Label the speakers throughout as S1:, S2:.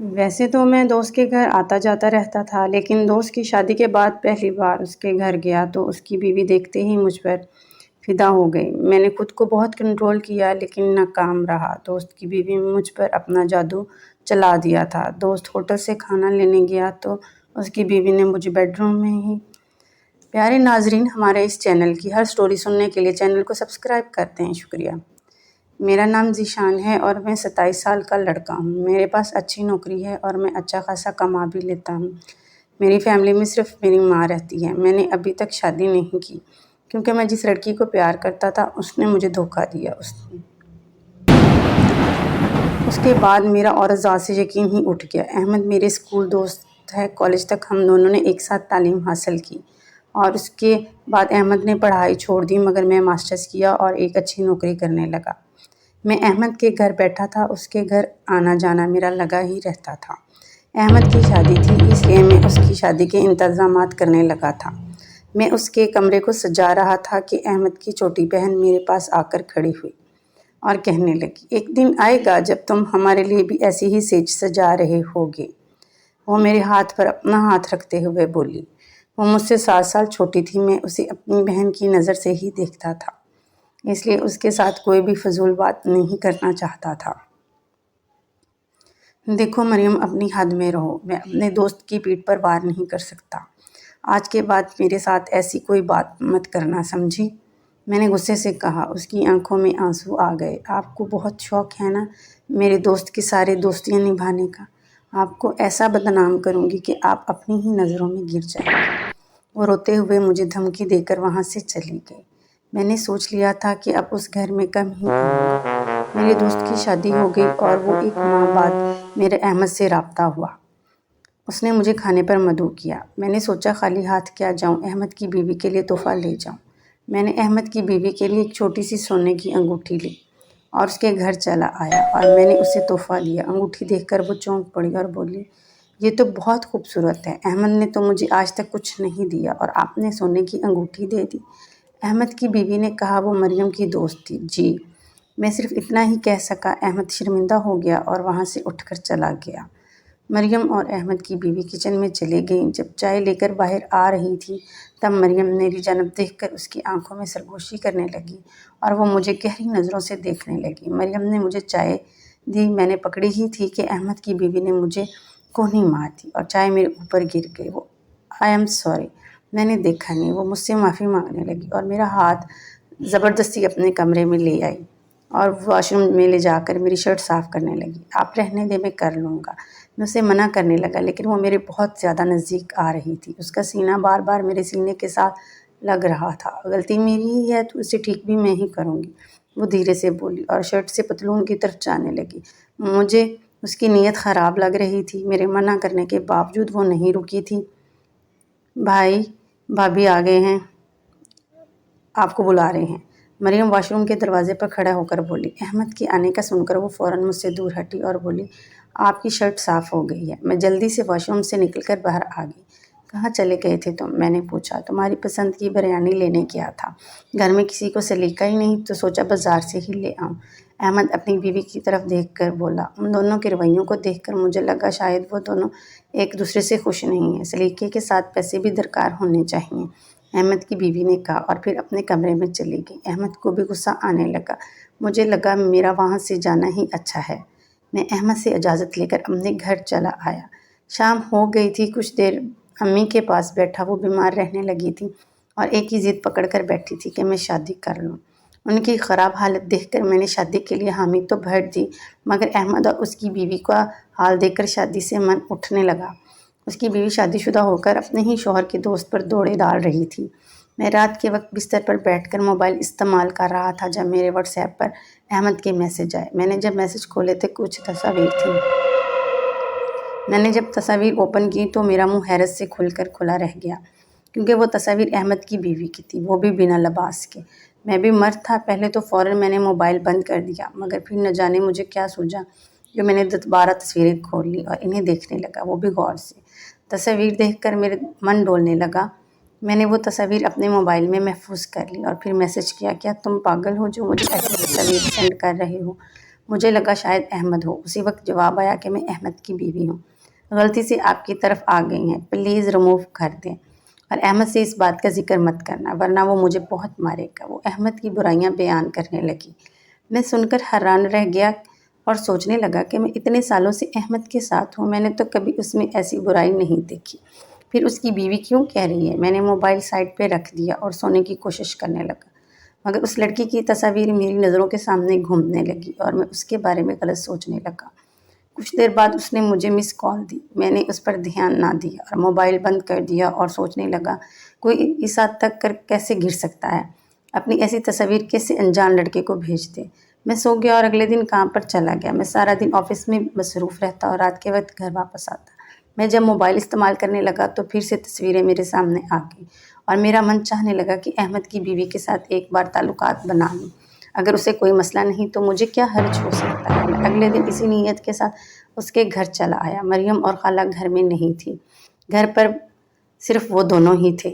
S1: ویسے تو میں دوست کے گھر آتا جاتا رہتا تھا، لیکن دوست کی شادی کے بعد پہلی بار اس کے گھر گیا تو اس کی بیوی دیکھتے ہی مجھ پر فدا ہو گئی۔ میں نے خود کو بہت کنٹرول کیا لیکن ناکام رہا۔ دوست کی بیوی نے مجھ پر اپنا جادو چلا دیا تھا۔ دوست ہوٹل سے کھانا لینے گیا تو اس کی بیوی نے مجھے بیڈ روم میں ہی۔ پیارے ناظرین، ہمارے اس چینل کی ہر سٹوری سننے کے لیے چینل کو سبسکرائب کرتے ہیں، شکریہ۔ میرا نام ذیشان ہے اور میں 27 سال کا لڑکا ہوں۔ میرے پاس اچھی نوکری ہے اور میں اچھا خاصا کما بھی لیتا ہوں۔ میری فیملی میں صرف میری ماں رہتی ہے۔ میں نے ابھی تک شادی نہیں کی کیونکہ میں جس لڑکی کو پیار کرتا تھا اس نے مجھے دھوکہ دیا۔ اس کے بعد میرا عورت ذات سے یقین ہی اٹھ گیا۔ احمد میرے اسکول دوست ہے۔ کالج تک ہم دونوں نے ایک ساتھ تعلیم حاصل کی اور اس کے بعد احمد نے پڑھائی چھوڑ دی، مگر میں ماسٹرز کیا اور ایک اچھی نوکری کرنے لگا۔ میں احمد کے گھر بیٹھا تھا، اس کے گھر آنا جانا میرا لگا ہی رہتا تھا۔ احمد کی شادی تھی، اس لیے میں اس کی شادی کے انتظامات کرنے لگا تھا۔ میں اس کے کمرے کو سجا رہا تھا کہ احمد کی چھوٹی بہن میرے پاس آ کر کھڑی ہوئی اور کہنے لگی، ایک دن آئے گا جب تم ہمارے لیے بھی ایسی ہی سیج سجا رہے ہوگے۔ وہ میرے ہاتھ پر اپنا ہاتھ رکھتے ہوئے بولی۔ وہ مجھ سے 7 سال چھوٹی تھی۔ میں اسے اپنی بہن کی نظر سے ہی دیکھتا تھا، اس لیے اس کے ساتھ کوئی بھی فضول بات نہیں کرنا چاہتا تھا۔ دیکھو مریم، اپنی حد میں رہو۔ میں اپنے دوست کی پیٹھ پر وار نہیں کر سکتا۔ آج کے بعد میرے ساتھ ایسی کوئی بات مت کرنا، سمجھی؟ میں نے غصے سے کہا۔ اس کی آنکھوں میں آنسو آ گئے۔ آپ کو بہت شوق ہے نا میرے دوست کی ساری دوستیاں نبھانے کا؟ آپ کو ایسا بدنام کروں گی کہ آپ اپنی ہی نظروں میں گر جائیں گے۔ وہ روتے ہوئے مجھے دھمکی دے کر وہاں سے چلی گئی۔ میں نے سوچ لیا تھا کہ اب اس گھر میں کم ہی آؤں گا۔ میرے دوست کی شادی ہو گئی اور وہ 1 ماہ بعد میرے احمد سے رابطہ ہوا۔ اس نے مجھے کھانے پر مدعو کیا۔ میں نے سوچا خالی ہاتھ کیا جاؤں، احمد کی بیوی کے لیے تحفہ لے جاؤں۔ میں نے احمد کی بیوی کے لیے ایک چھوٹی سی سونے کی انگوٹھی لی اور اس کے گھر چلا آیا اور میں نے اسے تحفہ دیا۔ انگوٹھی دیکھ کر وہ چونک پڑی اور بولی، یہ تو بہت خوبصورت ہے۔ احمد نے تو مجھے آج تک کچھ نہیں دیا اور آپ نے سونے کی انگوٹھی دے دی۔ احمد کی بیوی نے کہا، وہ مریم کی دوست تھی۔ جی، میں صرف اتنا ہی کہہ سکا۔ احمد شرمندہ ہو گیا اور وہاں سے اٹھ کر چلا گیا۔ مریم اور احمد کی بیوی کچن میں چلے گئیں۔ جب چائے لے کر باہر آ رہی تھی تب مریم میری جانب دیکھ کر اس کی آنکھوں میں سرگوشی کرنے لگی اور وہ مجھے گہری نظروں سے دیکھنے لگی۔ مریم نے مجھے چائے دی۔ میں نے پکڑی ہی تھی کہ احمد کی بیوی نے مجھے کونی مار دی اور چائے میرے اوپر گر گئی۔ وہ آئی ایم سوری، میں نے دیکھا نہیں۔ وہ مجھ سے معافی مانگنے لگی اور میرا ہاتھ زبردستی اپنے کمرے میں لے آئی اور واش روم میں لے جا کر میری شرٹ صاف کرنے لگی۔ آپ رہنے دیں، میں کر لوں گا۔ میں اسے منع کرنے لگا لیکن وہ میرے بہت زیادہ نزدیک آ رہی تھی۔ اس کا سینہ بار بار میرے سینے کے ساتھ لگ رہا تھا۔ غلطی میری ہی ہے تو اسے ٹھیک بھی میں ہی کروں گی، وہ دھیرے سے بولی اور شرٹ سے پتلون کی طرف جانے لگی۔ مجھے اس کی نیت خراب لگ رہی تھی۔ میرے منع کرنے کے باوجود وہ نہیں رکی تھی۔ بھائی بھابھی آ گئے ہیں، آپ کو بلا رہے ہیں، مریم واش روم کے دروازے پر کھڑا ہو کر بولی۔ احمد کے آنے کا سن کر وہ فوراً مجھ سے دور ہٹی اور بولی، آپ کی شرٹ صاف ہو گئی ہے۔ میں جلدی سے واش روم سے نکل کر باہر آ گئی۔ کہاں چلے گئے تھے تم؟ میں نے پوچھا۔ تمہاری پسند کی بریانی لینے گیا تھا، گھر میں کسی کو سلیقہ ہی نہیں تو سوچا بازار سے ہی لے آؤں۔ احمد اپنی بیوی کی طرف دیکھ کر بولا۔ ان دونوں کے رویوں کو دیکھ کر مجھے لگا شاید وہ دونوں ایک دوسرے سے خوش نہیں ہیں۔ سلیقے کے ساتھ پیسے بھی درکار ہونے چاہئیں، احمد کی بیوی نے کہا اور پھر اپنے کمرے میں چلی گئی۔ احمد کو بھی غصہ آنے لگا۔ مجھے لگا میرا وہاں سے جانا ہی اچھا ہے۔ میں احمد سے اجازت لے کر اپنے گھر چلا آیا۔ شام ہو گئی تھی۔ کچھ دیر امی کے پاس بیٹھا۔ وہ بیمار رہنے لگی تھی اور ایک ہی ضد پکڑ کر بیٹھی تھی کہ میں شادی کر لوں۔ ان کی خراب حالت دیکھ کر میں نے شادی کے لیے حامی تو بھر دی، مگر احمد اور اس کی بیوی کا حال دیکھ کر شادی سے من اٹھنے لگا۔ اس کی بیوی شادی شدہ ہو کر اپنے ہی شوہر کے دوست پر دوڑے ڈال رہی تھی۔ میں رات کے وقت بستر پر بیٹھ کر موبائل استعمال کر رہا تھا جب میرے واٹس ایپ پر احمد کے میسج آئے۔ میں نے جب میسج کھولے تو کچھ تصاویر تھیں۔ میں نے جب تصاویر اوپن کی تو میرا منہ حیرت سے کھل کر کھلا رہ گیا، کیونکہ وہ تصاویر احمد کی بیوی کی تھی، وہ بھی بنا لباس کے۔ میں بھی مرد تھا۔ پہلے تو فوراً میں نے موبائل بند کر دیا، مگر پھر نہ جانے مجھے کیا سوجا کہ میں نے 12 تصویریں کھول لی اور انہیں دیکھنے لگا، وہ بھی غور سے۔ تصاویر دیکھ کر میرا من ڈولنے لگا۔ میں نے وہ تصاویر اپنے موبائل میں محفوظ کر لی اور پھر میسج کیا، کیا تم پاگل ہو جو مجھے ایسی تصاویر سینڈ کر رہے ہو؟ مجھے لگا شاید احمد ہو۔ اسی وقت جواب آیا کہ میں احمد کی بیوی ہوں، غلطی سے آپ کی طرف آ گئی ہیں، پلیز ریموو کر دیں، اور احمد سے اس بات کا ذکر مت کرنا ورنہ وہ مجھے بہت مارے گا۔ وہ احمد کی برائیاں بیان کرنے لگی۔ میں سن کر حیران رہ گیا اور سوچنے لگا کہ میں اتنے سالوں سے احمد کے ساتھ ہوں، میں نے تو کبھی اس میں ایسی برائی نہیں دیکھی، پھر اس کی بیوی کیوں کہہ رہی ہے؟ میں نے موبائل سائڈ پہ رکھ دیا اور سونے کی کوشش کرنے لگا، مگر اس لڑکی کی تصاویر میری نظروں کے سامنے گھومنے لگی اور میں اس کے بارے میں غلط سوچنے لگا۔ کچھ دیر بعد اس نے مجھے مس کال دی، میں نے اس پر دھیان نہ دیا اور موبائل بند کر دیا اور سوچنے لگا کوئی اس حد تک کر کیسے گر سکتا ہے، اپنی ایسی تصاویر کیسے انجان لڑکے کو بھیج دے۔ میں سو گیا اور اگلے دن کام پر چلا گیا۔ میں سارا دن آفس میں مصروف رہتا اور رات کے وقت گھر واپس آتا۔ میں جب موبائل استعمال کرنے لگا تو پھر سے تصویریں میرے سامنے آ گئیں اور میرا من چاہنے لگا کہ احمد کی بیوی کے ساتھ ایک بار تعلقات بنا لوں۔ اگر اسے کوئی مسئلہ نہیں تو مجھے کیا حرج ہو سکتا ہے۔ میں اگلے دن اسی نیت کے ساتھ اس کے گھر چلا آیا۔ مریم اور خالہ گھر میں نہیں تھی، گھر پر صرف وہ دونوں ہی تھے۔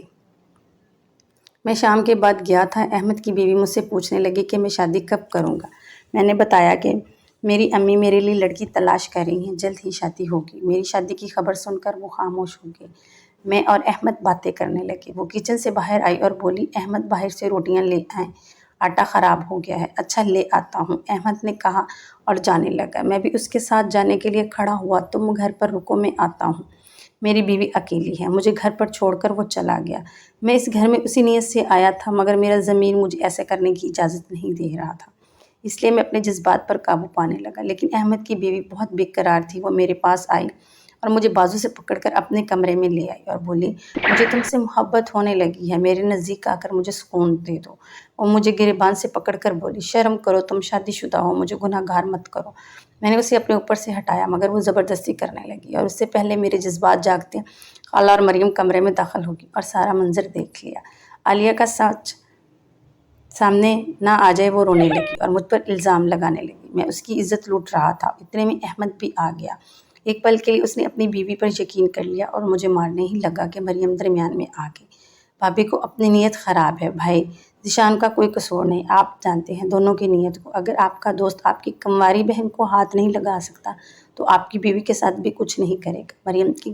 S1: میں شام کے بعد گیا تھا۔ احمد کی بیوی مجھ سے پوچھنے لگی کہ میں شادی کب کروں گا۔ میں نے بتایا کہ میری امی میرے لیے لڑکی تلاش کر رہی ہیں، جلد ہی شادی ہوگی۔ میری شادی کی خبر سن کر وہ خاموش ہو گئی۔ میں اور احمد باتیں کرنے لگے۔ وہ کچن سے باہر آئی اور بولی، احمد باہر سے روٹیاں لے آئیں، آٹا خراب ہو گیا ہے۔ اچھا لے آتا ہوں، احمد نے کہا اور جانے لگا۔ میں بھی اس کے ساتھ جانے کے لیے کھڑا ہوا۔ تم گھر پر رکو، میں آتا ہوں، میری بیوی اکیلی ہے۔ مجھے گھر پر چھوڑ کر وہ چلا گیا۔ میں اس گھر میں اسی نیت سے آیا تھا، مگر میرا ضمیر مجھے ایسا کرنے کی اجازت نہیں دے رہا تھا، اس لیے میں اپنے جذبات پر قابو پانے لگا۔ لیکن احمد کی بیوی بہت بے قرار تھی۔ وہ میرے پاس آئی اور مجھے بازو سے پکڑ کر اپنے کمرے میں لے آئی اور بولی، مجھے تم سے محبت ہونے لگی ہے، میرے نزدیک آ کر مجھے سکون دے دو۔ وہ مجھے گریبان سے پکڑ کر بولی، شرم کرو، تم شادی شدہ ہو، مجھے گناہ گار مت کرو۔ میں نے اسے اپنے اوپر سے ہٹایا، مگر وہ زبردستی کرنے لگی اور اس سے پہلے میرے جذبات جاگتے خالہ اور مریم کمرے میں داخل ہو گئی اور سارا منظر دیکھ لیا۔ عالیہ کا سچ سامنے نہ آ جائے وہ رونے لگی اور مجھ پر الزام لگانے لگی۔ میں اس کی عزت لوٹ رہا تھا، اتنے میں احمد بھی آ گیا۔ ایک پل کے لیے اس نے اپنی بیوی پر یقین کر لیا اور مجھے مارنے ہی لگا کہ مریم درمیان میں آ گئی۔ بھابھی کو اپنی نیت خراب ہے، بھائی ذیشان کا کوئی قصور نہیں، آپ جانتے ہیں دونوں کی نیت کو۔ اگر آپ کا دوست آپ کی کنواری بہن کو ہاتھ نہیں لگا سکتا تو آپ کی بیوی کے ساتھ بھی کچھ نہیں کرے گا۔ مریم کی